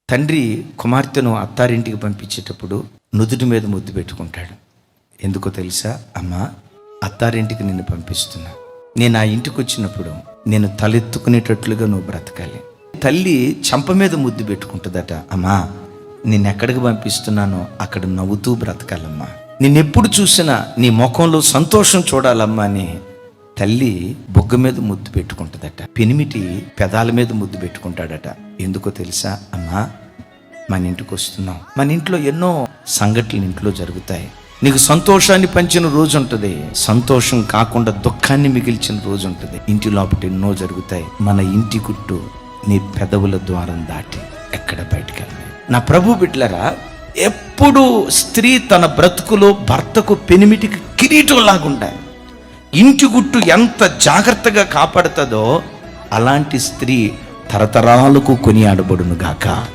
తండ్రి కుమార్తెను అత్తారింటికి పంపించేటప్పుడు నుదుటి మీద ముద్దు పెట్టుకుంటాడు. ఎందుకో తెలుసా? అమ్మా, అత్తారింటికి నిన్ను పంపిస్తున్నా. నేను ఆ ఇంటికి వచ్చినప్పుడు నేను తలెత్తుకునేటట్లుగా నువ్వు బ్రతకాలి. తల్లి చెంప మీద ముద్దు పెట్టుకుంటుందట. అమ్మా, నిన్నెక్కడికి పంపిస్తున్నానో అక్కడ నవ్వుతూ బ్రతకాలమ్మా. నిన్నెప్పుడు చూసినా నీ ముఖంలో సంతోషం చూడాలమ్మా అని తల్లి బొగ్గ మీద ముద్దు పెట్టుకుంటుందట. పెనిమిటి పెదాల మీద ముద్దు పెట్టుకుంటాడట. ఎందుకో తెలుసా? అమ్మా, మన ఇంటికి వస్తున్నాం. మన ఇంట్లో ఎన్నో సంఘటనలు ఇంట్లో జరుగుతాయి. నీకు సంతోషాన్ని పంచిన రోజు ఉంటుంది, సంతోషం కాకుండా దుఃఖాన్ని మిగిల్చిన రోజు ఉంటుంది. ఇంటి లోపల ఎన్నో జరుగుతాయి. మన ఇంటి గుట్టు నీ పెదవుల ద్వారం దాటి ఎక్కడ బయటికి వెళ్ళలేదు. నా ప్రభు బిడ్డలారా, ఎప్పుడు స్త్రీ తన బ్రతుకులో భర్తకు పెనిమిటికి కిరీటం లాగుండాలి. ఇంటి గుట్టు ఎంత జాగ్రత్తగా కాపాడుతుందో అలాంటి స్త్రీ తరతరాలకు కొనియాడబడును గాక.